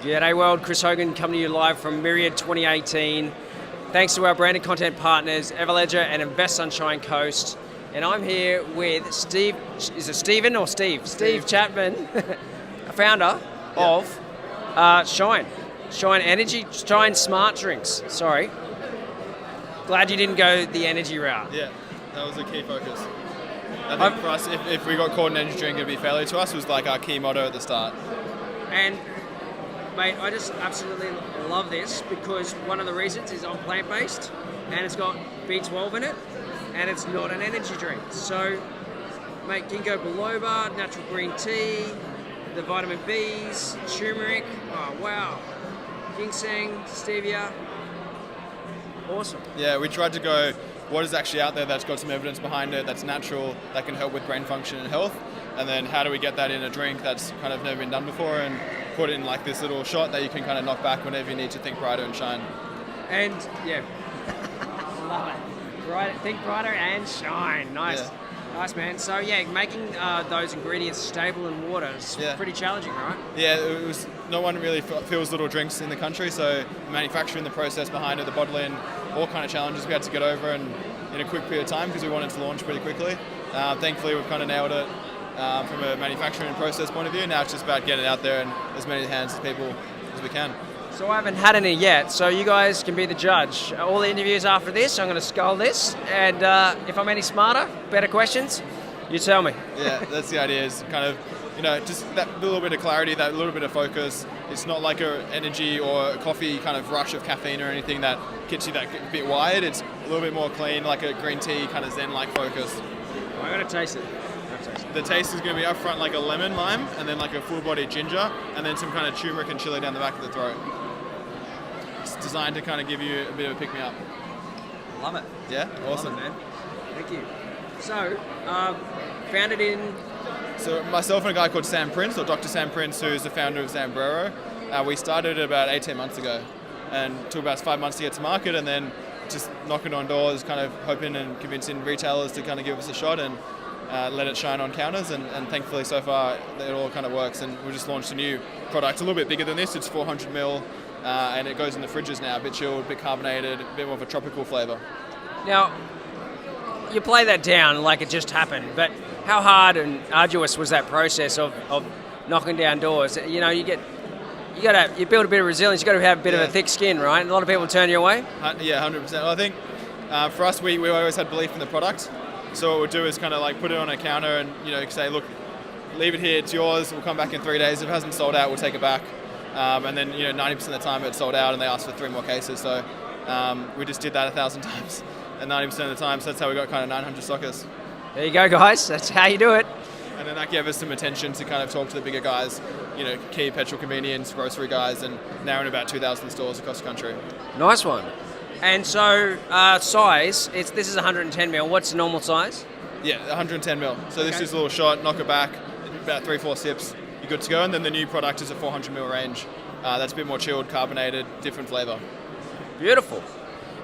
G'day world, Chris Hogan coming to you live from Myriad 2018. Thanks to our branded content partners, Everledger and Invest Sunshine Coast. And I'm here with Steve, is it Steven or Steve? Steve Chapman, a founder of Shine Energy, Shine Smart Drinks, sorry. Glad you didn't go the energy route. Yeah, that was a key focus. I think for us, if we got caught in energy drink, it'd be failure to us, was like our key motto at the start. And mate, I just absolutely love this because one of the reasons is I'm plant-based and it's got B12 in it and it's not an energy drink. So, mate, ginkgo biloba, natural green tea, the vitamin Bs, turmeric, oh wow, ginseng, stevia, awesome. Yeah, we tried to go, what is actually out there that's got some evidence behind it, that's natural, that can help with brain function and health, and then how do we get that in a drink that's kind of never been done before and put it in like this little shot that you can kind of knock back whenever you need to think brighter and shine. And yeah, love it. Think brighter and shine. Nice. Yeah. Nice, man. So yeah, making those ingredients stable in water is pretty challenging, right? Yeah, it was. No one really fills little drinks in the country, so manufacturing the process behind it, the bottling, all kind of challenges we had to get over and in a quick period of time because we wanted to launch pretty quickly. Thankfully, we've kind of nailed it from a manufacturing process point of view. Now it's just about getting it out there in as many hands of people as we can. So I haven't had any yet, so you guys can be the judge. All the interviews after this, I'm going to scull this, and if I'm any smarter, better questions, you tell me. Yeah, that's the idea, is kind of, just that little bit of clarity, that little bit of focus. It's not like an energy or a coffee kind of rush of caffeine or anything that gets you that bit wired. It's a little bit more clean, like a green tea kind of zen-like focus. I'm going to taste it. The taste is going to be up front like a lemon lime, and then like a full-bodied ginger, and then some kind of turmeric and chili down the back of the throat. It's designed to kind of give you a bit of a pick-me-up. Love it. Yeah, awesome. Love it, man. Thank you. So, founded in... So myself and a guy called Sam Prince, or Dr. Sam Prince, who's the founder of Zambrero, we started about 18 months ago, and took about 5 months to get to market, and then just knocking on doors, kind of hoping and convincing retailers to kind of give us a shot and let it shine on counters, and thankfully so far it all kind of works. And we just launched a new product, a little bit bigger than this. It's 400 ml, and it goes in the fridges now, a bit chilled, a bit carbonated, a bit more of a tropical flavour. Now, you play that down like it just happened, but how hard and arduous was that process of knocking down doors? You build a bit of resilience. You got to have a bit of a thick skin, right? And a lot of people turn you away. Yeah, 100%. Well, I think for us, we always had belief in the product. So what we'll do is kind of like put it on a counter and say, look, leave it here, it's yours. We'll come back in 3 days. If it hasn't sold out, we'll take it back. And then 90% of the time it's sold out, and they asked for 3 more cases. So we just did that 1,000 times, and 90% of the time. So that's how we got kind of 900 stockers. There you go, guys. That's how you do it. And then that gave us some attention to kind of talk to the bigger guys, key petrol convenience, grocery guys, and now in about 2,000 stores across the country. Nice one. And so size, this is 110 ml. What's the normal size? Yeah, 110 ml. So this is a little shot, knock it back, about 3-4 sips, you're good to go. And then the new product is a 400 ml range. That's a bit more chilled, carbonated, different flavour. Beautiful.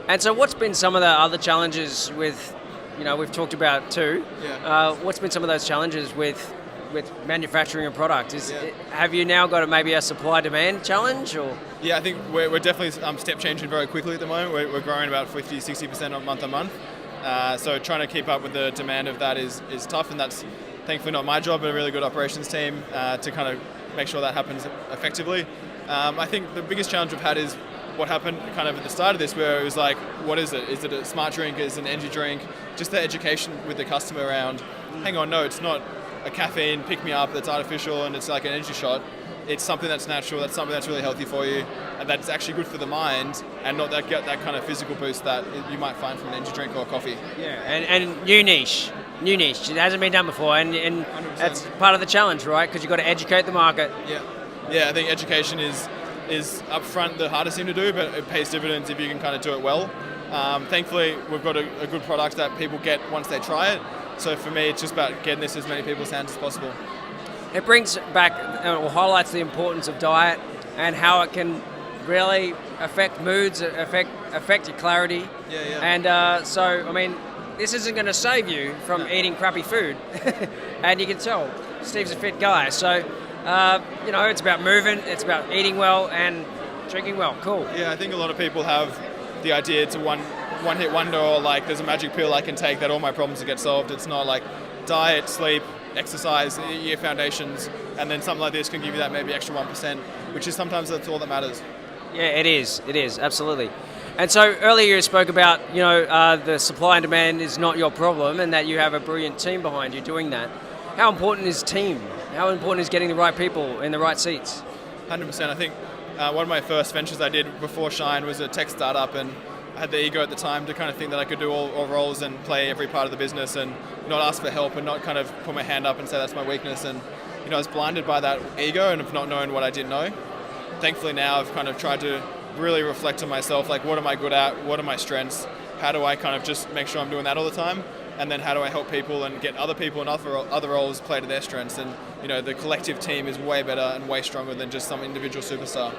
And so what's been some of the other challenges with, we've talked about too. Yeah. What's been some of those challenges with manufacturing a product? Have you now got maybe a supply-demand challenge? Or? Yeah, I think we're definitely step changing very quickly at the moment. We're growing about 50-60% month on month. So trying to keep up with the demand of that is tough, and that's thankfully not my job, but a really good operations team to kind of make sure that happens effectively. I think the biggest challenge we've had is what happened kind of at the start of this, where it was like, what is it? Is it a smart drink? Is it an energy drink? Just the education with the customer around, hang on, no, it's not a caffeine pick-me-up that's artificial and it's like an energy shot. It's something that's natural, that's something that's really healthy for you, and that's actually good for the mind, and not that kind of physical boost that you might find from an energy drink or coffee. Yeah, and new niche. It hasn't been done before, and that's part of the challenge, right? Because you've got to educate the market. Yeah, I think education is up front the hardest thing to do, but it pays dividends if you can kind of do it well. Thankfully, we've got a good product that people get once they try it. So for me, it's just about getting this as many people's hands as possible. It brings back or highlights the importance of diet and how it can really affect moods, affect your clarity. Yeah. And so, I mean, this isn't going to save you from eating crappy food. And you can tell Steve's a fit guy. So It's about moving, it's about eating well and drinking well. Cool. Yeah, I think a lot of people have the idea to one hit wonder, or like there's a magic pill I can take that all my problems will get solved. It's not like diet, sleep, exercise, your foundations, and then something like this can give you that maybe extra 1%, which is sometimes that's all that matters. Yeah, it is, absolutely. And so earlier you spoke about, the supply and demand is not your problem and that you have a brilliant team behind you doing that. How important is team? How important is getting the right people in the right seats? 100%. I think one of my first ventures I did before Shine was a tech startup, and I had the ego at the time to kind of think that I could do all roles and play every part of the business and not ask for help and not kind of put my hand up and say that's my weakness. And I was blinded by that ego and of not knowing what I didn't know. Thankfully now I've kind of tried to really reflect on myself, like what am I good at, what are my strengths, how do I kind of just make sure I'm doing that all the time, and then how do I help people and get other people in other roles play to their strengths. And the collective team is way better and way stronger than just some individual superstar.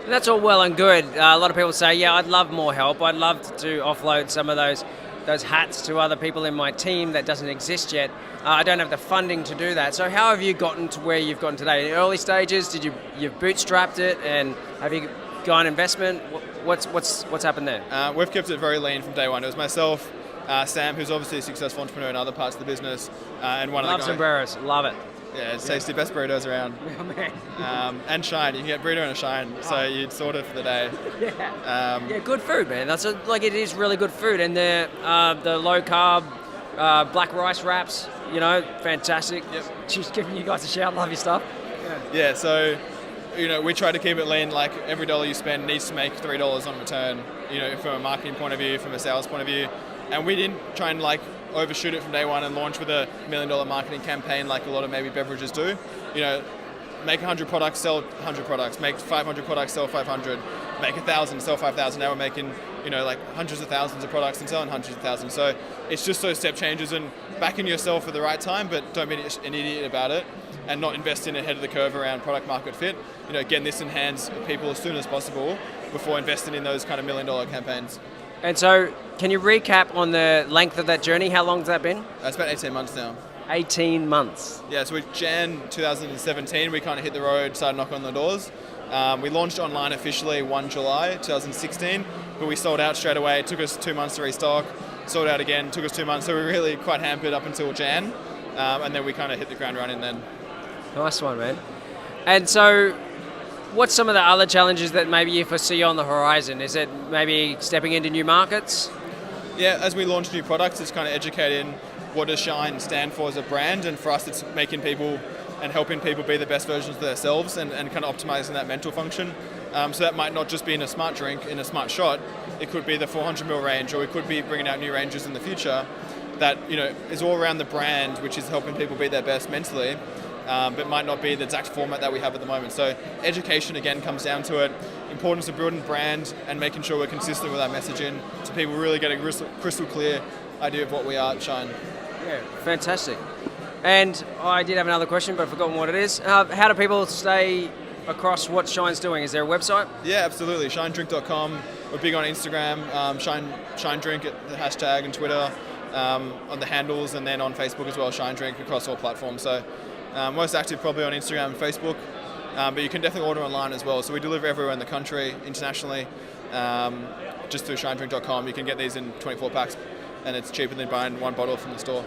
That's all well and good. A lot of people say, yeah, I'd love more help. I'd love to offload some of those hats to other people in my team that doesn't exist yet. I don't have the funding to do that. So how have you gotten to where you've gotten today? In early stages, did you've bootstrapped it, and have you gone investment? What's happened there? We've kept it very lean from day one. It was myself, Sam, who's obviously a successful entrepreneur in other parts of the business, and one Love other guy. sombreros, love it. Yeah, it's tasty, best burritos around. Oh, man. And Shine, you can get burrito and a Shine, so you'd sort it for the day. Yeah, good food, man. It is really good food, and the low carb black rice wraps, fantastic. Yep. Just giving you guys a shout. Love your stuff. Yeah, so we try to keep it lean. Like every dollar you spend needs to make $3 on return. From a marketing point of view, from a sales point of view, and we didn't try and overshoot it from day one and launch with a $1 million marketing campaign like a lot of maybe beverages do. Make 100 products, sell 100 products. Make 500 products, sell 500. Make 1,000, sell 5,000. Now we're making, hundreds of thousands of products and selling hundreds of thousands. So it's just those step changes and backing yourself at the right time, but don't be an idiot about it and not invest in ahead of the curve around product market fit. Getting this in hands of people as soon as possible before investing in those kind of $1 million campaigns. And so, can you recap on the length of that journey? How long has that been? It's about 18 months now. 18 months. Yeah, so Jan 2017, we kind of hit the road, started knocking on the doors. We launched online officially 1 July 2016, but we sold out straight away. It took us 2 months to restock, sold out again, took us 2 months. So we were really quite hampered up until Jan, and then we kind of hit the ground running then. Nice one, man. And so, what's some of the other challenges that maybe you foresee on the horizon? Is it maybe stepping into new markets? Yeah, as we launch new products, it's kind of educating what does Shine stand for as a brand, and for us it's making people and helping people be the best versions of themselves and kind of optimizing that mental function. So that might not just be in a smart drink, in a smart shot, it could be the 400ml range, or we could be bringing out new ranges in the future that is all around the brand, which is helping people be their best mentally. But might not be the exact format that we have at the moment. So education again comes down to it. Importance of building brand and making sure we're consistent with our messaging, so people really get a crystal clear idea of what we are at Shine. Yeah, fantastic. And I did have another question, but I've forgotten what it is. How do people stay across what Shine's doing? Is there a website? Yeah, absolutely. ShineDrink.com. We're big on Instagram. Shine Drink at the hashtag and Twitter on the handles, and then on Facebook as well. Shine Drink across all platforms. So. Most active probably on Instagram and Facebook, but you can definitely order online as well. So we deliver everywhere in the country, internationally, just through ShineDrink.com. You can get these in 24 packs, and it's cheaper than buying one bottle from the store.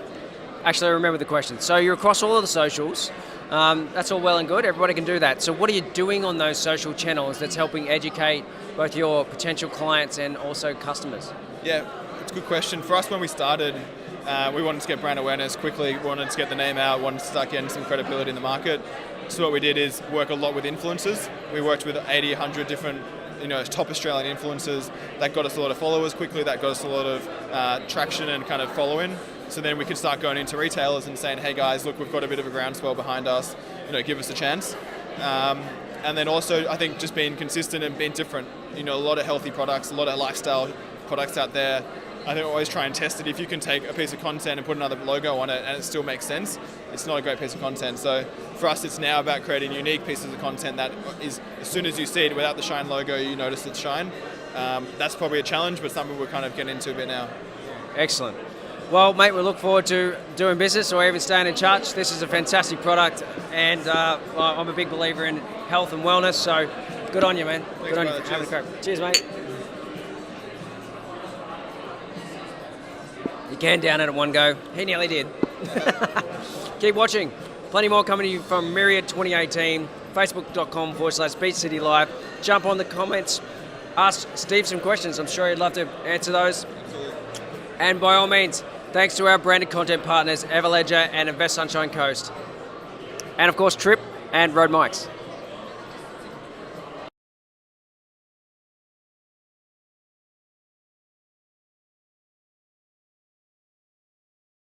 Actually, I remember the question. So you're across all of the socials. That's all well and good. Everybody can do that. So what are you doing on those social channels that's helping educate both your potential clients and also customers? Yeah, it's a good question. For us, when we started, we wanted to get brand awareness quickly, wanted to get the name out, wanted to start getting some credibility in the market. So what we did is work a lot with influencers. We worked with 80, 100 different top Australian influencers. That got us a lot of followers quickly, that got us a lot of traction and kind of following. So then we could start going into retailers and saying, hey guys, look, we've got a bit of a groundswell behind us, give us a chance. And then also, I think just being consistent and being different. A lot of healthy products, a lot of lifestyle products out there. I think I always try and test it. If you can take a piece of content and put another logo on it and it still makes sense, it's not a great piece of content. So for us, it's now about creating unique pieces of content that is, as soon as you see it without the Shine logo, you notice it's Shine. That's probably a challenge, but something we're kind of getting into a bit now. Excellent. Well, mate, we look forward to doing business or even staying in touch. This is a fantastic product, and well, I'm a big believer in health and wellness, so good on you, man. Thanks, Good on brother. you. Having a Cheers. crack. Cheers, mate. You can down it at one go. He nearly did. Keep watching. Plenty more coming to you from Myriad 2018, facebook.com/Beach City Live. Jump on the comments. Ask Steve some questions. I'm sure he'd love to answer those. And by all means, thanks to our branded content partners, Everledger and Invest Sunshine Coast. And of course, Trip and Road Mics.